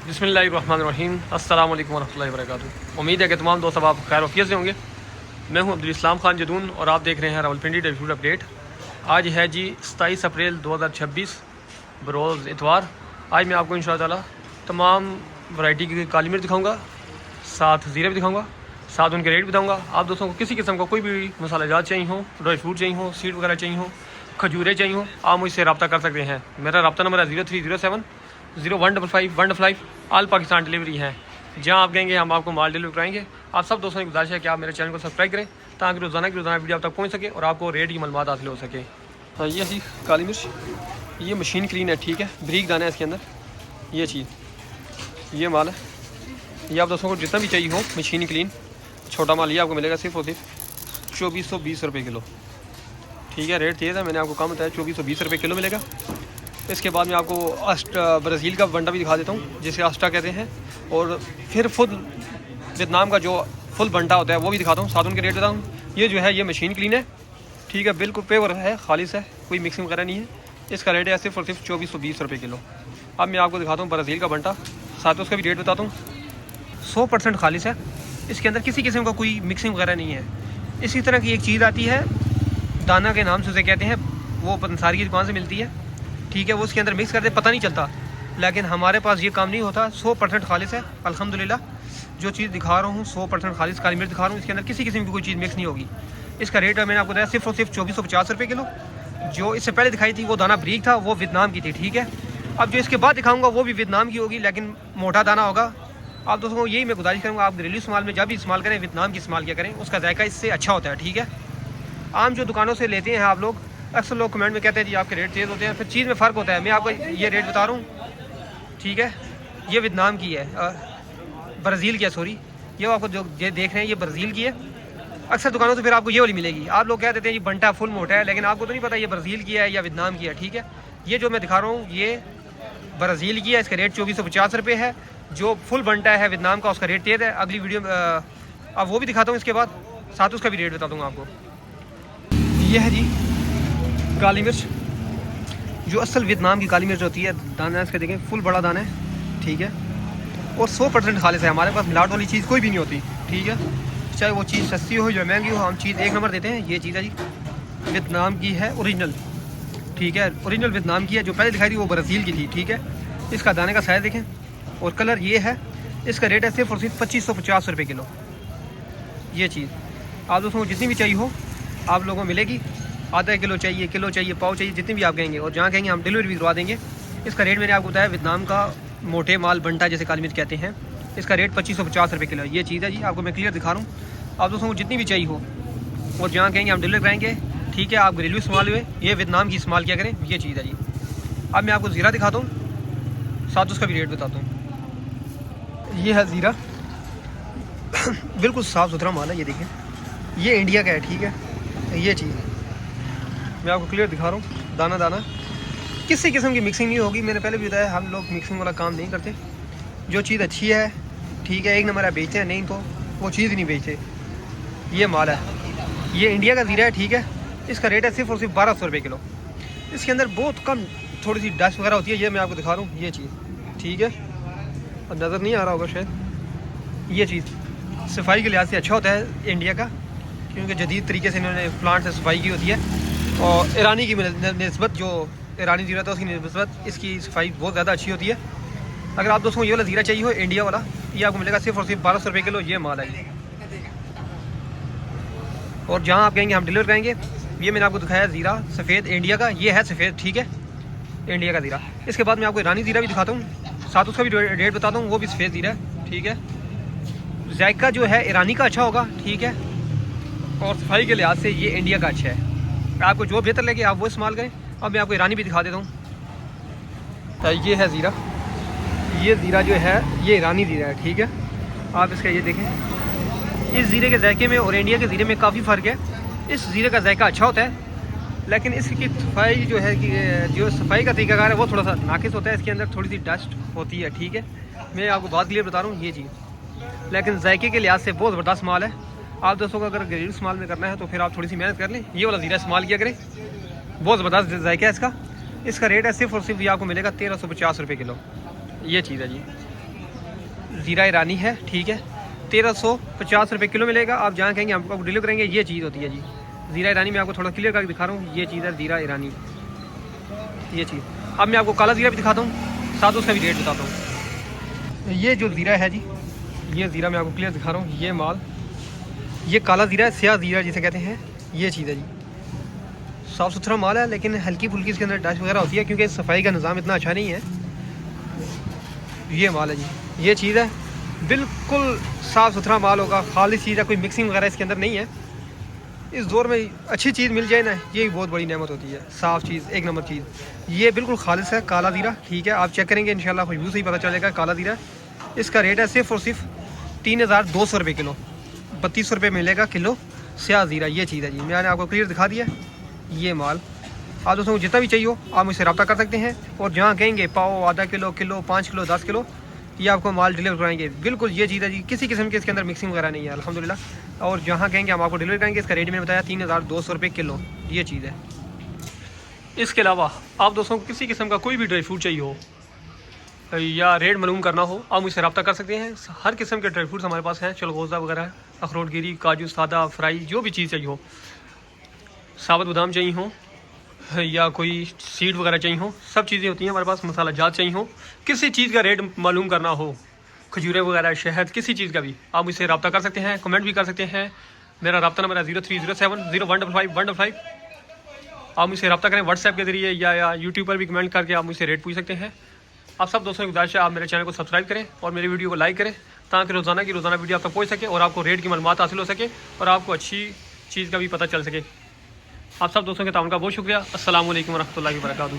बिस्मिल्लाहिर्रहमानिर्रहीम अस्सलाम वालेकुम वरहमतुल्लाहि वबरकातुहू। उम्मीद है कि तमाम दोस्त आप खैर वफ़ियत से होंगे। मैं हूं अब्दुल इस्लाम खान जदून और आप देख रहे हैं रावलपिंडी डेली फूड अपडेट। आज है जी 27 अप्रैल 2026 बरोज़ इतवार। आज मैं आपको इंशाअल्लाह ताला तमाम वैरायटी की काली मिर्च दिखाऊँगा, साथ ज़ीरे भी दिखाऊँगा, साथ उनके रेट बताऊँगा। आप दोस्तों को किसी किस्म का कोई भी मसालेजात चाहिए हो, ड्राई फ्रूट चाहिए हो, सीड वगैरह चाहिए हो, खजूरें चाहिए हो, आप मुझसे रब्ता कर सकते हैं। मेरा रब्ता नंबर है 0307 0155 ऑल पाकिस्तान डिलीवरी है। जहां आप कहेंगे हम आपको माल डिलीवर कराएंगे। आप सब दोस्तों की गुजारिश है कि आप मेरे चैनल को सब्सक्राइब करें ताकि रोज़ाना की रोज़ाना वीडियो आप तक पहुंच सके और आपको रेट की मालूमात हासिल हो सके। हाँ, ये जी काली मिर्च, ये मशीन क्लीन है, ठीक है, ब्रीक दाना है इसके अंदर। ये चीज़, ये माल है, ये आप दोस्तों को जितना भी चाहिए हो मशीन क्लीन छोटा माल ये आपको मिलेगा सिर्फ और सिर्फ 2420 रुपये किलो, ठीक है। रेट तेज़ है, मैंने आपको कम बताया, 2420 रुपये किलो मिलेगा। इसके बाद मैं आपको ब्राज़ील का बंडा भी दिखा देता हूँ जिसे आस्टा कहते हैं, और फिर फुल वियतनाम का जो फुल बंटा होता है वो भी दिखाता हूँ, साथ उनके रेट बताऊँ। ये जो है ये मशीन क्लीन है, ठीक है, बिल्कुल पेवर है, खालिश है, कोई मिक्सिंग वगैरह नहीं है। इसका रेट है सिर्फ और सिर्फ 2420 रुपये किलो। अब मैं आपको दिखाता हूँ ब्राज़ील का बंटा, साथ उसका भी रेट बताता हूँ। 100% खालिश है, इसके अंदर किसी किस्म का कोई मिक्सिंग वगैरह नहीं है। इसी तरह की एक चीज़ आती है, दाना के नाम से उसे कहते हैं, वो पंसारी की दुकान से मिलती है, ठीक है, वो उसके अंदर मिक्स करते पता नहीं चलता। लेकिन हमारे पास ये काम नहीं होता, 100% खालिश है अल्हम्दुलिल्लाह। जो चीज़ दिखा रहा हूँ 100% खालिश काली मिर्च दिखा रहा हूँ, इसके अंदर किसी किस्म की कोई चीज़ मिक्स नहीं होगी। इसका रेट है, मैंने आपको बताया, सिर्फ और सिर्फ 2450 रुपये किलो। जो इससे पहले दिखाई थी वो दाना ब्रीक था, वो वियतनाम की थी, ठीक है। अब जो इसके बाद दिखाऊँगा वो भी वियतनाम की होगी, लेकिन मोटा दाना होगा। आप दोस्तों को यही मैं गुजारिश करूँगा, आप घरेलू इस्तेमाल में जब भी इस्तेमाल करें वियतनाम की इस्तेमाल किया करें, उसका जायका इससे अच्छा होता है, ठीक है। आम जो दुकानों से लेते हैं आप लोग, अक्सर लोग कमेंट में कहते हैं जी आपके रेट तेज़ होते हैं, फिर चीज़ में फ़र्क होता है। मैं आपको ये रेट बता रहा हूँ, ठीक है। ये वियतनाम की है, ब्राज़ील की है, सॉरी, ये आपको जो ये देख रहे हैं ये ब्राज़ील की है। अक्सर दुकानों से फिर आपको ये वाली मिलेगी। आप लोग कह देते हैं जी बंटा फुल मोटा है, लेकिन आपको तो नहीं पता ये ब्राज़ील की है या वियतनाम की है, ठीक है। ये जो मैं दिखा रहा हूँ ये ब्राज़ील की है, इसका रेट 2450 रुपये है। जो फुल बंटा है वियतनाम का, उसका रेट तेज़ है। अगली वीडियो में अब वो भी दिखाता हूँ, इसके बाद साथ उसका भी रेट बता दूँगा आपको। ये है जी काली मिर्च, जो असल वियतनाम की काली मिर्च होती है। दाना इसका देखें, फुल बड़ा दाना है, ठीक है, और 100% खालिश है। हमारे पास मिलावट वाली चीज़ कोई भी नहीं होती, ठीक है। चाहे वो चीज़ सस्ती हो या महंगी हो, हम चीज़ एक नंबर देते हैं। ये चीज़ है जी वियतनाम की है, ओरिजिनल, ठीक है, ओरिजिनल वियतनाम की है। जो पहले दिखाई थी वो ब्राज़ील की थी, ठीक है। इसका दाने का साइज़ देखें और कलर ये है। इसका रेट है सिर्फ और सिर्फ 2550 रुपये किलो। ये चीज़ आप दोस्तों को जितनी भी चाहिए हो आप लोगों को मिलेगी। आधा किलो चाहिए, किलो चाहिए, पाव चाहिए, जितनी भी आप कहेंगे, और जहाँ कहेंगे हम डिलीवरी भी करवा देंगे। इसका रेट मैंने आपको बताया, वियतनाम का मोटे माल बंटा जैसे काली मिर्च कहते हैं, इसका रेट 2550 रुपये किलो। ये चीज़ है जी, आपको मैं क्लियर दिखा रहा हूँ। आप दोस्तों को जितनी भी चाहिए हो और जहाँ कहेंगे हम डिलीवर कराएंगे, ठीक है। आप घरेलू इस्तेमाल हुए, ये वियतनाम की इस्तेमाल किया करें, ये चीज़ है जी। अब मैं आपको ज़ीरा दिखाता हूँ, साथ उसका भी रेट बताता हूँ। ये है ज़ीरा, बिल्कुल साफ़ सुथरा माल है, ये देखें, ये इंडिया का है, ठीक है। ये चीज़ मैं आपको क्लियर दिखा रहा हूँ, दाना दाना, किसी किस्म की मिक्सिंग नहीं होगी। मैंने पहले भी बताया, हम लोग मिक्सिंग वाला काम नहीं करते। जो चीज़ अच्छी है, ठीक है, एक नंबर है, बेचते हैं, नहीं तो वो चीज़ नहीं बेचते। ये माल है, ये इंडिया का ज़ीरा है, ठीक है। इसका रेट है सिर्फ और सिर्फ 1200 रुपये किलो। इसके अंदर बहुत कम थोड़ी सी डस्ट वगैरह होती है, ये मैं आपको दिखा रहा हूँ, ये चीज़, ठीक है, और नज़र नहीं आ रहा होगा शायद। ये चीज़ सफाई के लिहाज से अच्छा होता है इंडिया का, क्योंकि जदीद तरीके से इन्होंने प्लांट से सफाई की होती है। और ईरानी की निस्बत, जो ईरानी ज़ीरा था उसकी निस्बत इसकी सफाई बहुत ज़्यादा अच्छी होती है। अगर आप दोस्तों को ये वाला ज़ीरा चाहिए हो इंडिया वाला, ये आपको मिलेगा सिर्फ और सिर्फ 1200 रुपये किलो। ये माल है, और जहाँ आप कहेंगे हम डिलीवर करेंगे। ये मैंने आपको दिखाया ज़ीरा सफ़ेद इंडिया का, ये है सफ़ेद, ठीक है, इंडिया का ज़ीरा। इसके बाद मैं आपको ईरानी ज़ीरा भी दिखाता हूँ, साथ उसका भी रेट बताता हूँ, वो भी सफ़ेद ज़ीरा है, ठीक है। जायका जो है ईरानी का अच्छा होगा, ठीक है, और सफाई के लिहाज से ये इंडिया का अच्छा है। आपको जो बेहतर लगे आप वो इस्तेमाल करें। अब मैं आपको ईरानी भी दिखा देता हूँ। ये है ज़ीरा, ये ज़ीरा जो है ये ईरानी ज़ीरा है, ठीक है। आप इसका ये देखें, इस ज़ीरे के जायके में और इंडिया के ज़ीरे में काफ़ी फ़र्क है। इस ज़ीरे का जायका अच्छा होता है, लेकिन इसकी सफाई जो है कि जो सफाई का तरीकाकार है वो थोड़ा सा नाकिस होता है। इसके अंदर थोड़ी सी डस्ट होती है, ठीक है। मैं आपको बात क्लियर बता रहा हूँ, ये चीज़, लेकिन जायके के लिहाज से बहुत ज़बरदस्त माल है। आप दोस्तों को अगर घरेलू इस्तेमाल में करना है तो फिर आप थोड़ी सी मेहनत कर लें, ये वाला ज़ीरा इस्तेमाल किया करें, बहुत ज़बरदस्त जायका है इसका। इसका रेट है सिर्फ और सिर्फ ये आपको मिलेगा 1350 रुपये किलो। ये चीज़ है जी। ज़ीरा ईरानी है, ठीक है, 1350 रुपये किलो मिलेगा। आप जहाँ कहेंगे हम आपको डिलीवर करेंगे। ये चीज़ होती है जी ज़ीरा ईरानी। मैं आपको थोड़ा क्लियर करके दिखा रहा हूँ। ये चीज़ है ज़ीरा ईरानी, ये चीज़। अब मैं आपको काला ज़ीरा भी दिखाता हूँ, साथ उसका भी रेट बताता हूँ। ये जो ज़ीरा है जी, ये ज़ीरा मैं आपको क्लियर दिखा रहा हूँ। ये माल, ये काला ज़ीरा है, स्याह ज़ीरा जिसे कहते हैं। ये चीज़ है जी, साफ़ सुथरा माल है, लेकिन हल्की फुल्की इसके अंदर डस्ट वगैरह होती है क्योंकि सफाई का निज़ाम इतना अच्छा नहीं है। ये माल है जी, ये चीज़ है, बिल्कुल साफ़ सुथरा माल होगा, खालिस चीज़ है, कोई मिक्सिंग वगैरह इसके अंदर नहीं है। इस दौर में अच्छी चीज़ मिल जाए ना, ये बहुत बड़ी नेमत होती है। साफ़ चीज़, एक नंबर चीज़। ये बिल्कुल खालिस है, काला ज़ीरा, ठीक है। आप चेक करेंगे इंशाल्लाह खुशबू से ही पता चलेगा काला ज़ीरा। इसका रेट है सिर्फ़ और सिर्फ 3200 रुपये किलो, 3200 रुपये मिलेगा किलो स्याह ज़ीरा। ये चीज़ है जी, मैंने आपको क्लियर दिखा दिया। ये माल आप दोस्तों को जितना भी चाहिए हो आप मुझसे रब्ता कर सकते हैं, और जहाँ कहेंगे पाओ, आधा किलो, किलो, 5 किलो, 10 किलो, ये आपको माल डिलीवर कराएंगे। बिल्कुल ये चीज़ है जी, किसी किस्म के इसके अंदर मिक्सिंग वगैरह नहीं है अल्हम्दुलिल्लाह। और जहाँ कहेंगे हम आपको डिलीवर करेंगे। इसका रेट मैंने बताया 3200 रुपये किलो, ये चीज़ है। इसके अलावा आप दोस्तों को किसी किस्म का कोई भी ड्राई फ्रूट चाहिए हो या रेट मालूम करना हो, आप मुझसे रब्ता कर सकते हैं। हर किस्म के ड्राई फ्रूट्स हमारे पास हैं, चलगोज़ा वगैरह, अखरोट गिरी, काजू, सादा, फ्राई, जो भी चीज़ चाहिए हो, साबुत बादाम चाहिए हो या कोई सीड वगैरह चाहिए हो, सब चीज़ें होती हैं हमारे पास। मसाला जात चाहिए हो, किसी चीज़ का रेट मालूम करना हो, खजूरें वगैरह, शहद, किसी चीज़ का भी आप मुझसे रब्ता कर सकते हैं, कमेंट भी कर सकते हैं। मेरा रब्ता नंबर है 0307015555। आप मुझसे रब्ता करें व्हाट्सएप के ज़रिए या यूट्यूब पर भी कमेंट करके आप मुझसे रेट पूछ सकते हैं। आप सब दोस्तों की गुजारिश है आप मेरे चैनल को सब्सक्राइब करें और मेरी वीडियो को लाइक करें, ताकि रोज़ाना की रोज़ाना वीडियो आप तक पहुँच सके और आपको रेट की मालूमात हासिल हो सके और आपको अच्छी चीज़ का भी पता चल सके। आप सब दोस्तों के ताउन का बहुत शुक्रिया। अस्सलाम वालेकुम रहमतुल्लाहि व बरकातहू।